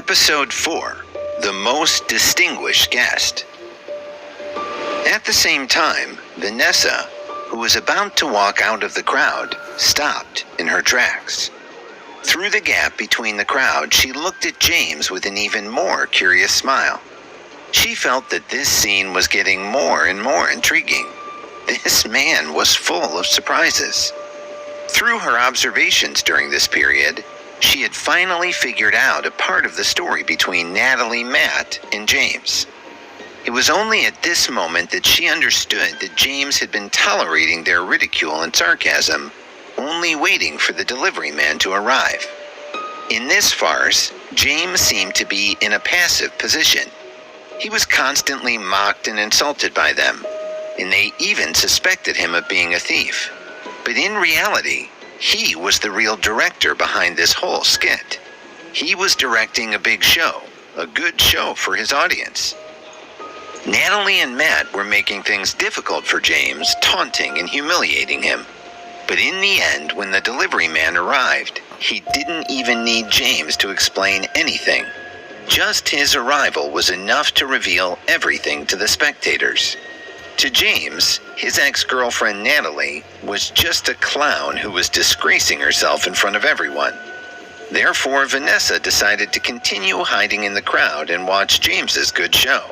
Episode 4, The Most Distinguished Guest. At the same time, Vanessa, who was about to walk out of the crowd, stopped in her tracks. Through the gap between the crowd, she looked at James with an even more curious smile. She felt that this scene was getting more and more intriguing. This man was full of surprises. Through her observations during this period, she had finally figured out a part of the story between Natalie, Matt, and James. It was only at this moment that she understood that James had been tolerating their ridicule and sarcasm, only waiting for the delivery man to arrive. In this farce, James seemed to be in a passive position. He was constantly mocked and insulted by them, and they even suspected him of being a thief. But in reality, he was the real director behind this whole skit. He was directing a big show, a good show for his audience. Natalie and Matt were making things difficult for James, taunting and humiliating him. But in the end, when the delivery man arrived, he didn't even need James to explain anything. Just his arrival was enough to reveal everything to the spectators. To James, his ex-girlfriend Natalie was just a clown who was disgracing herself in front of everyone. Therefore, Vanessa decided to continue hiding in the crowd and watch James's good show.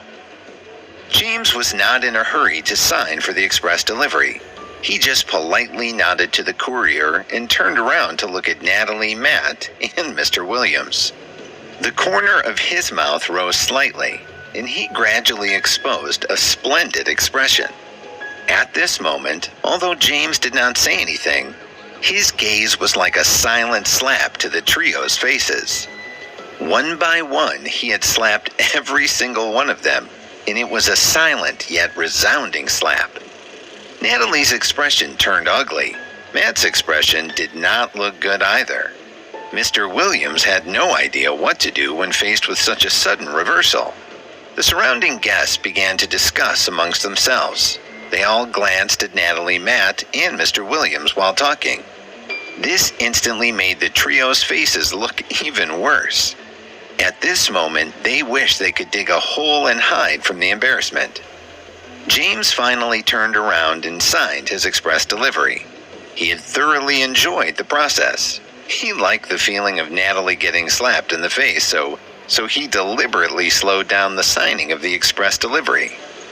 James was not in a hurry to sign for the express delivery. He just politely nodded to the courier and turned around to look at Natalie, Matt, and Mr. Williams. The corner of his mouth rose slightly, and he gradually exposed a splendid expression. At this moment, although James did not say anything, his gaze was like a silent slap to the trio's faces. One by one, he had slapped every single one of them, and it was a silent yet resounding slap. Natalie's expression turned ugly. Matt's expression did not look good either. Mr. Williams had no idea what to do when faced with such a sudden reversal. The surrounding guests began to discuss amongst themselves. They all glanced at Natalie, Matt, and Mr. Williams while talking. This instantly made the trio's faces look even worse. At this moment, they wished they could dig a hole and hide from the embarrassment. James finally turned around and signed his express delivery. He had thoroughly enjoyed the process. He liked the feeling of Natalie getting slapped in the face, so he deliberately slowed down the signing of the express delivery.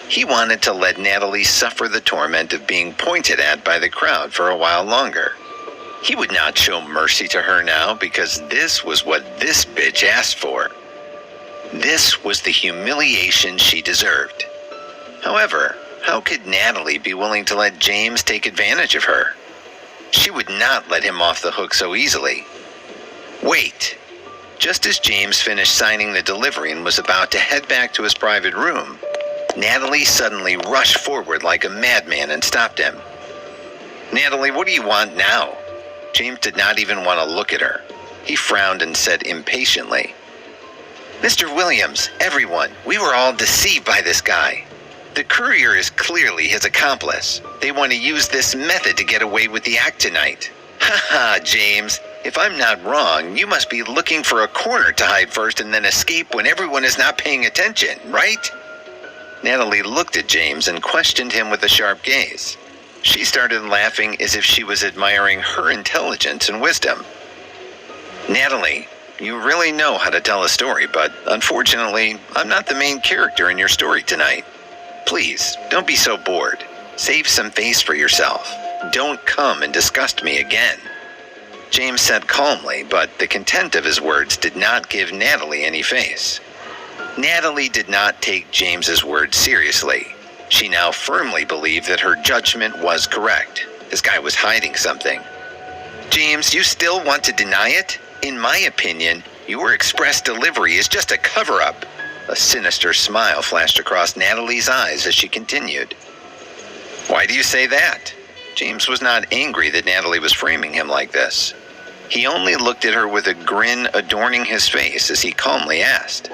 He wanted to let Natalie suffer the torment of being pointed at by the crowd for a while longer. He would not show mercy to her now because this was what this bitch asked for. This was the humiliation she deserved. However, how could Natalie be willing to let James take advantage of her? She would not let him off the hook so easily. Wait. Just as James finished signing the delivery and was about to head back to his private room, Natalie suddenly rushed forward like a madman and stopped him. Natalie, what do you want now? James did not even want to look at her. He frowned and said impatiently, Mr. Williams, everyone, we were all deceived by this guy. The courier is clearly his accomplice. They want to use this method to get away with the act tonight. Ha, James. If I'm not wrong, you must be looking for a corner to hide first and then escape when everyone is not paying attention, right? Natalie looked at James and questioned him with a sharp gaze. She started laughing as if she was admiring her intelligence and wisdom. Natalie, you really know how to tell a story, but unfortunately, I'm not the main character in your story tonight. Please, don't be so bored. Save some face for yourself. Don't come and disgust me again. James said calmly, but the content of his words did not give Natalie any face. Natalie did not take James's words seriously. She now firmly believed that her judgment was correct. This guy was hiding something. James, you still want to deny it? In my opinion, your express delivery is just a cover-up. A sinister smile flashed across Natalie's eyes as she continued. Why do you say that? James was not angry that Natalie was framing him like this. He only looked at her with a grin adorning his face as he calmly asked,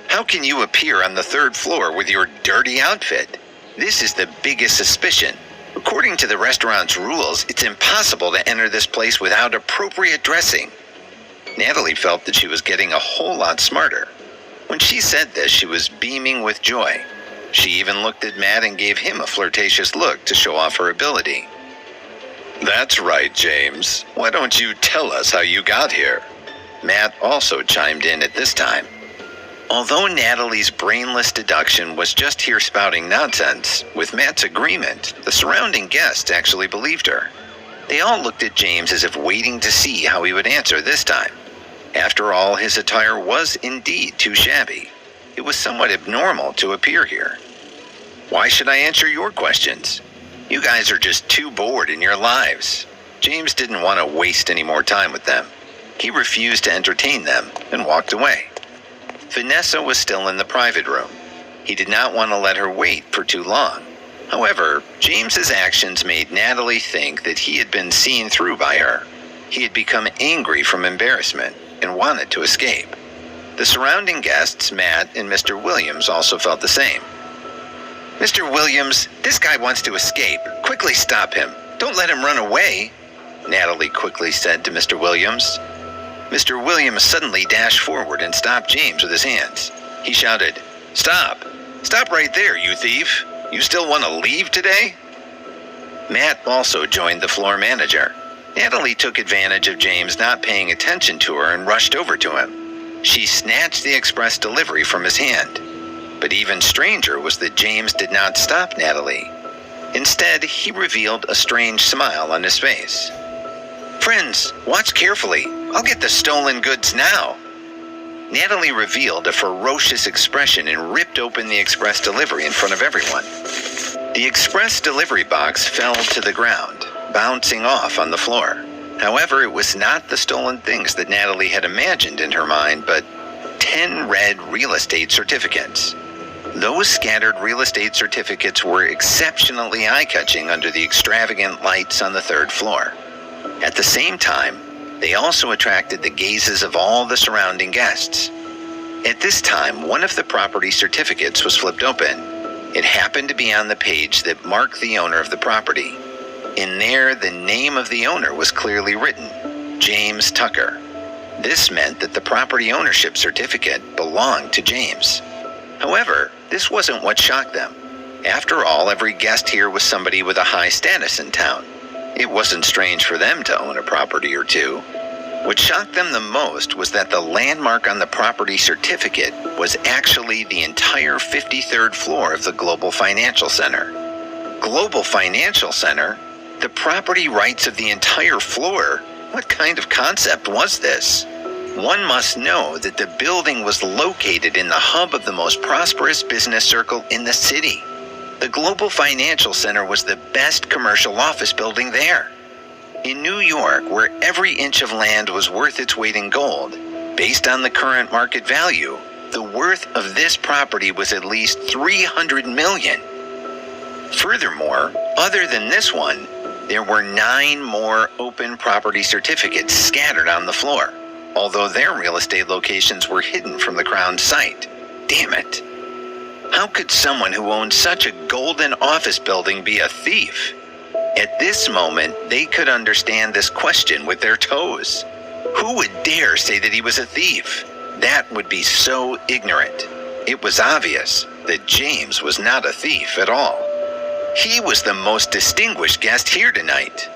How can you appear on the 3rd floor with your dirty outfit? This is the biggest suspicion. According to the restaurant's rules, it's impossible to enter this place without appropriate dressing. Natalie felt that she was getting a whole lot smarter. When she said this, she was beaming with joy. She even looked at Matt and gave him a flirtatious look to show off her ability. "That's right, James. Why don't you tell us how you got here?" Matt also chimed in at this time. Although Natalie's brainless deduction was just here spouting nonsense, with Matt's agreement, the surrounding guests actually believed her. They all looked at James as if waiting to see how he would answer this time. After all, his attire was indeed too shabby. It was somewhat abnormal to appear here. "Why should I answer your questions? You guys are just too bored in your lives." James didn't want to waste any more time with them. He refused to entertain them and walked away. Vanessa was still in the private room. He did not want to let her wait for too long. However, James's actions made Natalie think that he had been seen through by her. He had become angry from embarrassment and wanted to escape. The surrounding guests, Matt and Mr. Williams, also felt the same. "Mr. Williams, this guy wants to escape. Quickly stop him. Don't let him run away," Natalie quickly said to Mr. Williams. Mr. Williams suddenly dashed forward and stopped James with his hands. He shouted, "Stop! Stop right there, you thief! You still want to leave today?" Matt also joined the floor manager. Natalie took advantage of James not paying attention to her and rushed over to him. She snatched the express delivery from his hand. But even stranger was that James did not stop Natalie. Instead, he revealed a strange smile on his face. "Friends, watch carefully. I'll get the stolen goods now." Natalie revealed a ferocious expression and ripped open the express delivery in front of everyone. The express delivery box fell to the ground, bouncing off on the floor. However, it was not the stolen things that Natalie had imagined in her mind, but 10 red real estate certificates. Those scattered real estate certificates were exceptionally eye-catching under the extravagant lights on the 3rd floor. At the same time, they also attracted the gazes of all the surrounding guests. At this time, one of the property certificates was flipped open. It happened to be on the page that marked the owner of the property. In there, the name of the owner was clearly written, James Tucker. This meant that the property ownership certificate belonged to James. However, this wasn't what shocked them. After all, every guest here was somebody with a high status in town. It wasn't strange for them to own a property or two. What shocked them the most was that the landmark on the property certificate was actually the entire 53rd floor of the Global Financial Center. Global Financial Center? The property rights of the entire floor? What kind of concept was this? One must know that the building was located in the hub of the most prosperous business circle in the city. The Global Financial Center was the best commercial office building there. In New York, where every inch of land was worth its weight in gold, based on the current market value, the worth of this property was at least $300 million. Furthermore, other than this one, there were 9 more open property certificates scattered on the floor, although their real estate locations were hidden from the Crown's sight. Damn it. How could someone who owned such a golden office building be a thief? At this moment, they could understand this question with their toes. Who would dare say that he was a thief? That would be so ignorant. It was obvious that James was not a thief at all. He was the most distinguished guest here tonight.